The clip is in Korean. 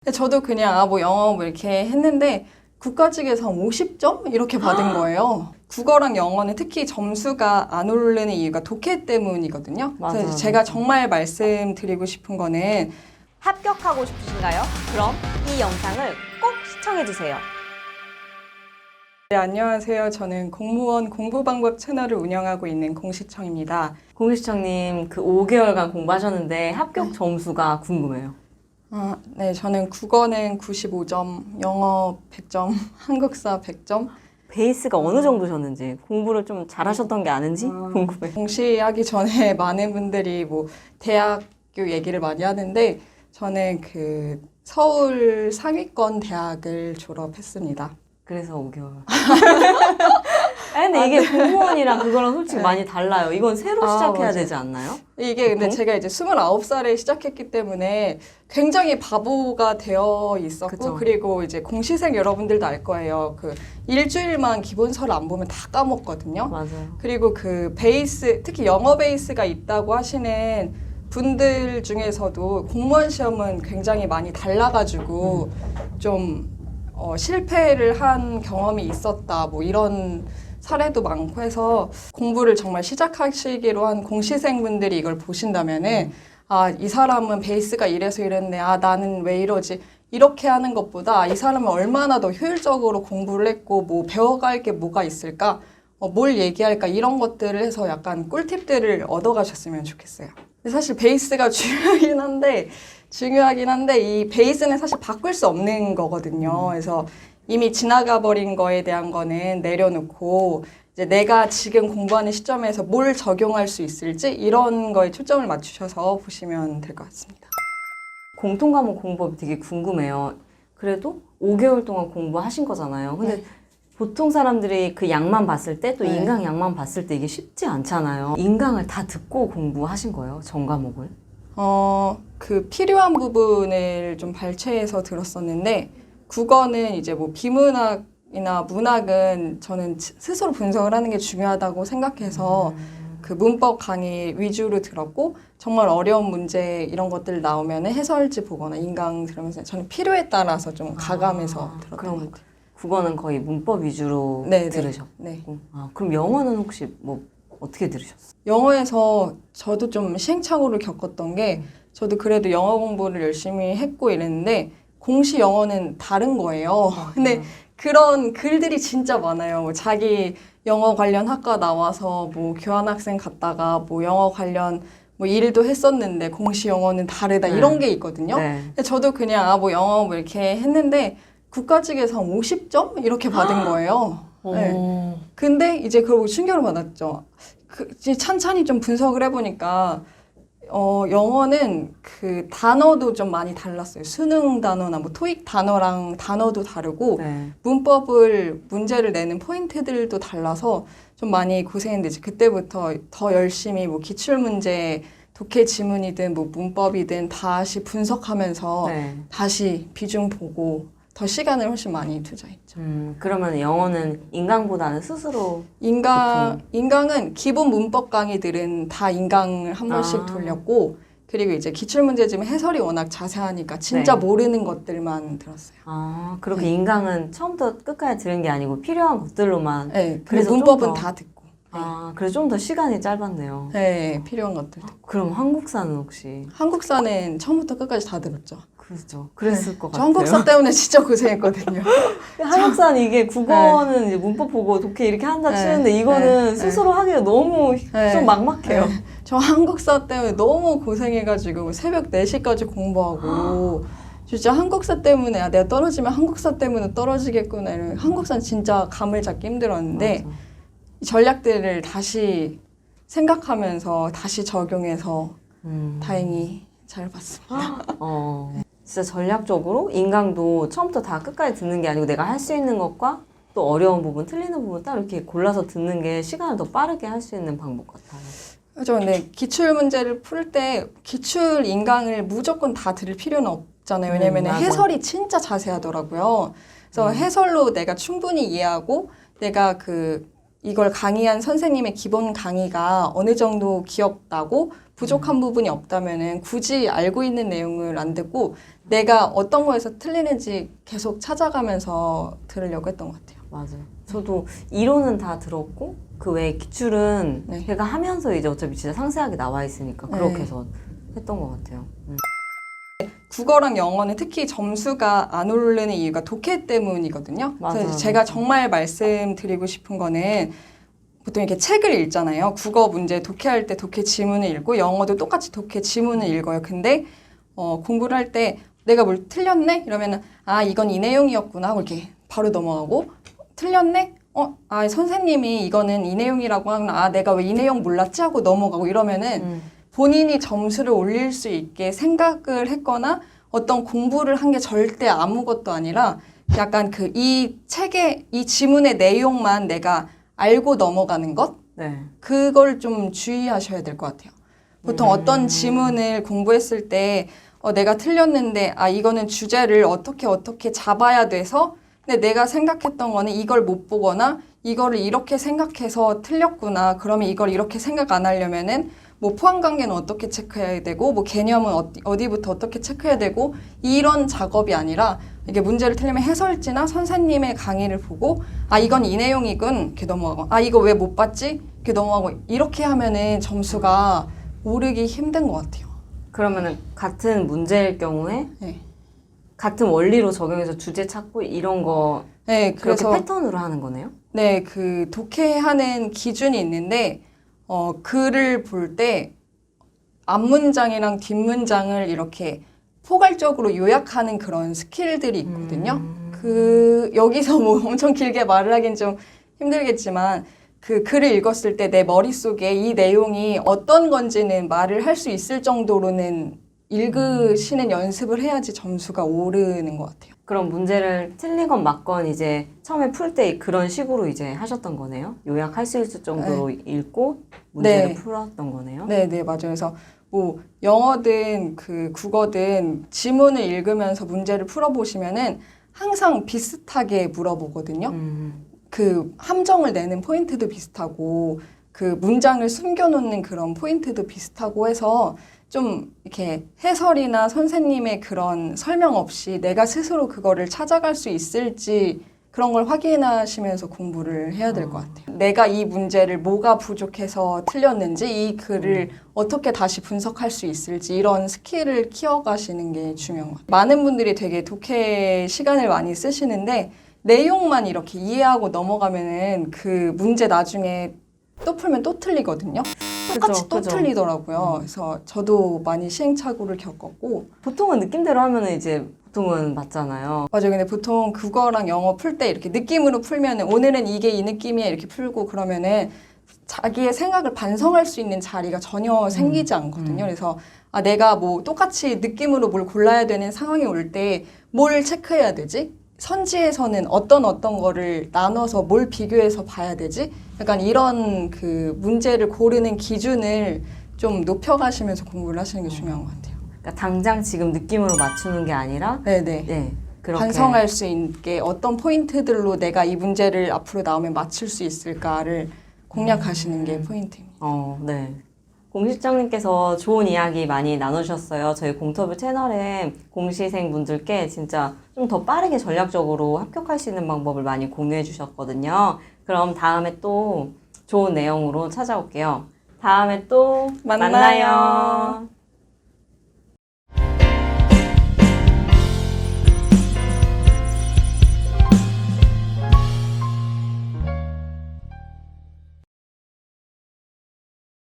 저도 그냥 뭐 영어 뭐 이렇게 했는데 국가직에서 한 50점 이렇게 받은 거예요. 국어랑 영어는 특히 점수가 안 오르는 이유가 독해 때문이거든요. 그래서 맞아요. 제가 정말 말씀드리고 싶은 거는 합격하고 싶으신가요? 그럼 이 영상을 꼭 시청해주세요. 네, 안녕하세요. 저는 공무원 공부방법 채널을 운영하고 있는 공시청입니다. 공시청님 그 5개월간 공부하셨는데 합격 점수가 궁금해요. 네, 저는 국어는 95점, 영어 100점, 한국사 100점. 베이스가 어느 정도셨는지, 공부를 좀 잘하셨던 게 아닌지 궁금해요. 공시하기 전에 많은 분들이 뭐 대학교 얘기를 많이 하는데 저는 그 서울 상위권 대학을 졸업했습니다. 그래서 5개월. 근데 이게 공무원이랑 그거랑 솔직히 많이 달라요. 이건 새로 시작해야 맞아요. 되지 않나요? 이게 근데 보통? 제가 이제 29살에 시작했기 때문에 굉장히 바보가 되어 있었고 그쵸. 그리고 이제 공시생 여러분들도 알 거예요. 그 일주일만 기본서를 안 보면 다 까먹거든요. 맞아요. 그리고 그 베이스, 특히 영어 베이스가 있다고 하시는 분들 중에서도 공무원 시험은 굉장히 많이 달라가지고 좀 실패를 한 경험이 있었다 뭐 이런 사례도 많고 해서 공부를 정말 시작하시기로 한 공시생분들이 이걸 보신다면은 이 사람은 베이스가 이래서 이랬네, 나는 왜 이러지, 이렇게 하는 것보다 이 사람은 얼마나 더 효율적으로 공부를 했고 뭐 배워갈 게 뭐가 있을까, 뭘 얘기할까, 이런 것들을 해서 약간 꿀팁들을 얻어가셨으면 좋겠어요. 근데 사실 베이스가 중요하긴 한데 이 베이스는 사실 바꿀 수 없는 거거든요. 그래서 이미 지나가 버린 거에 대한 거는 내려놓고 이제 내가 지금 공부하는 시점에서 뭘 적용할 수 있을지 이런 거에 초점을 맞추셔서 보시면 될 것 같습니다. 공통과목 공부법이 되게 궁금해요. 그래도 5개월 동안 공부하신 거잖아요. 근데 보통 사람들이 그 양만 봤을 때 또 네. 인강 양만 봤을 때 이게 쉽지 않잖아요. 인강을 다 듣고 공부하신 거예요? 전 과목을? 그 필요한 부분을 좀 발췌해서 들었었는데 국어는 이제 뭐 비문학이나 문학은 저는 스스로 분석을 하는 게 중요하다고 생각해서 그 문법 강의 위주로 들었고 정말 어려운 문제 이런 것들 나오면 해설지 보거나 인강 들으면서 저는 필요에 따라서 좀 가감해서 들었던 것 그럼 같아요. 국어는 거의 문법 위주로 네, 들으셨고. 네. 그럼 영어는 혹시 뭐 어떻게 들으셨어요? 영어에서 저도 좀 시행착오를 겪었던 게 저도 그래도 영어 공부를 열심히 했고 이랬는데 공시 영어는 다른 거예요. 근데 그런 글들이 진짜 많아요. 뭐 자기 영어 관련 학과 나와서 뭐 교환학생 갔다가 뭐 영어 관련 뭐 일도 했었는데 공시 영어는 다르다 이런 게 있거든요. 네. 근데 저도 그냥 뭐 영어 뭐 이렇게 했는데 국가직에서 한 50점 이렇게 받은 거예요. 네. 근데 이제 그러고 충격을 받았죠. 이제 찬찬히 좀 분석을 해보니까 영어는 그 단어도 좀 많이 달랐어요. 수능 단어나 뭐 토익 단어랑 단어도 다르고 네. 문법을 문제를 내는 포인트들도 달라서 좀 많이 고생했는데 이제 그때부터 더 열심히 뭐 기출문제, 독해 지문이든 뭐 문법이든 다시 분석하면서 네. 다시 비중 보고 더 시간을 훨씬 많이 투자했죠. 그러면 영어는 인강보다는 스스로 인강은 기본 문법 강의들은 다 인강을 한 번씩 돌렸고 그리고 이제 기출문제집은 해설이 워낙 자세하니까 진짜 네. 모르는 것들만 들었어요. 그렇게 네. 인강은 처음부터 끝까지 들은 게 아니고 필요한 것들로만. 네, 그래서 그래서 문법은 좀 더- 다 듣고. 그래서 좀 더 시간이 짧았네요. 네, 필요한 것들 듣고. 그럼 한국사는 혹시? 한국사는 처음부터 끝까지 다 들었죠. 그렇죠. 그랬을 것 저 같아요. 한국사 때문에 진짜 고생했거든요. 한국사는 이게 국어는 이제 문법 보고 독해 이렇게 한다 치는데 이거는 스스로 하기가 너무 좀 막막해요. 네. 저 한국사 때문에 너무 고생해가지고 새벽 4시까지 공부하고 진짜 한국사 때문에 내가 떨어지면 한국사 때문에 떨어지겠구나 이런 한국사는 진짜 감을 잡기 힘들었는데 맞아. 이 전략들을 다시 생각하면서 다시 적용해서 다행히 잘 봤습니다. 진짜 전략적으로 인강도 처음부터 다 끝까지 듣는 게 아니고 내가 할 수 있는 것과 또 어려운 부분, 틀리는 부분 딱 이렇게 골라서 듣는 게 시간을 더 빠르게 할 수 있는 방법 같아요. 그렇죠. 근데 기출 문제를 풀 때 기출 인강을 무조건 다 들을 필요는 없잖아요. 왜냐면 맞아. 해설이 진짜 자세하더라고요. 그래서 해설로 내가 충분히 이해하고 내가 이걸 강의한 선생님의 기본 강의가 어느 정도 기억나고 부족한 부분이 없다면은 굳이 알고 있는 내용을 안 듣고 내가 어떤 거에서 틀리는지 계속 찾아가면서 들으려고 했던 것 같아요. 맞아요. 저도 이론은 다 들었고 그 외에 기출은 네. 걔가 하면서 이제 어차피 진짜 상세하게 나와 있으니까 그렇게 네. 해서 했던 것 같아요. 국어랑 영어는 특히 점수가 안 오르는 이유가 독해 때문이거든요. 맞아요. 그래서 제가 정말 말씀드리고 싶은 거는 보통 이렇게 책을 읽잖아요. 국어 문제 독해할 때 독해 지문을 읽고 영어도 똑같이 독해 지문을 읽어요. 근데 공부를 할 때 내가 뭘 틀렸네? 이러면은 아 이건 이 내용이었구나 하고 이렇게 바로 넘어가고 틀렸네? 아 선생님이 이거는 이 내용이라고 하구나. 아 내가 왜 이 내용 몰랐지? 하고 넘어가고 이러면은 본인이 점수를 올릴 수 있게 생각을 했거나 어떤 공부를 한 게 절대 아무것도 아니라 약간 그 이 책의 이 지문의 내용만 내가 알고 넘어가는 것? 네. 그걸 좀 주의하셔야 될 것 같아요. 보통 어떤 지문을 공부했을 때 내가 틀렸는데 아 이거는 주제를 어떻게 잡아야 돼서 근데 내가 생각했던 거는 이걸 못 보거나 이거를 이렇게 생각해서 틀렸구나. 그러면 이걸 이렇게 생각 안 하려면은 뭐 포함관계는 어떻게 체크해야 되고 뭐 개념은 어디부터 어떻게 체크해야 되고 이런 작업이 아니라 이게 문제를 틀리면 해설지나 선생님의 강의를 보고 아 이건 이 내용이군 이렇게 넘어가고 아 이거 왜 못 봤지 이렇게 넘어가고 이렇게 하면은 점수가 오르기 힘든 것 같아요. 그러면은 같은 문제일 경우에 네. 같은 원리로 적용해서 주제 찾고 이런 거 네, 그렇게 그래서 패턴으로 하는 거네요? 네, 그 독해하는 기준이 있는데 글을 볼 때 앞문장이랑 뒷문장을 이렇게 포괄적으로 요약하는 그런 스킬들이 있거든요. 그 여기서 뭐 엄청 길게 말을 하긴 좀 힘들겠지만 그 글을 읽었을 때 내 머릿속에 이 내용이 어떤 건지는 말을 할 수 있을 정도로는 읽으시는 연습을 해야지 점수가 오르는 것 같아요. 그럼 문제를 틀리건 맞건 이제 처음에 풀 때 그런 식으로 이제 하셨던 거네요? 요약할 수 있을 정도로 읽고 문제를 네. 풀었던 거네요? 네, 네, 맞아요. 그래서 뭐 영어든 그 국어든 지문을 읽으면서 문제를 풀어보시면은 항상 비슷하게 물어보거든요. 그 함정을 내는 포인트도 비슷하고 그 문장을 숨겨놓는 그런 포인트도 비슷하고 해서 좀 이렇게 해설이나 선생님의 그런 설명 없이 내가 스스로 그거를 찾아갈 수 있을지 그런 걸 확인하시면서 공부를 해야 될 것 같아요. 내가 이 문제를 뭐가 부족해서 틀렸는지 이 글을 어떻게 다시 분석할 수 있을지 이런 스킬을 키워가시는 게 중요한 것 같아요. 많은 분들이 되게 독해 시간을 많이 쓰시는데 내용만 이렇게 이해하고 넘어가면은 그 문제 나중에 또 풀면 또 틀리거든요. 똑같이 또 그죠. 틀리더라고요. 그래서 저도 많이 시행착오를 겪었고 보통은 느낌대로 하면은 이제 보통은 맞잖아요. 맞아요. 근데 보통 국어랑 영어 풀 때 이렇게 느낌으로 풀면은 오늘은 이게 이 느낌이야 이렇게 풀고 그러면은 자기의 생각을 반성할 수 있는 자리가 전혀 생기지 않거든요. 그래서 아 내가 뭐 똑같이 느낌으로 뭘 골라야 되는 상황이 올 때 뭘 체크해야 되지? 선지에서는 어떤 거를 나눠서 뭘 비교해서 봐야 되지? 약간 이런 그 문제를 고르는 기준을 좀 높여가시면서 공부를 하시는 게 중요한 것 같아요. 그러니까 당장 지금 느낌으로 맞추는 게 아니라 네네. 네, 그렇게 반성할 수 있게 어떤 포인트들로 내가 이 문제를 앞으로 나오면 맞출 수 있을까를 공략하시는 게 포인트입니다. 네. 공실장님께서 좋은 이야기 많이 나누셨어요. 저희 공터뷰 채널에 공시생분들께 진짜 좀 더 빠르게 전략적으로 합격할 수 있는 방법을 많이 공유해 주셨거든요. 그럼 다음에 또 좋은 내용으로 찾아올게요. 다음에 또 만나요. 만나요.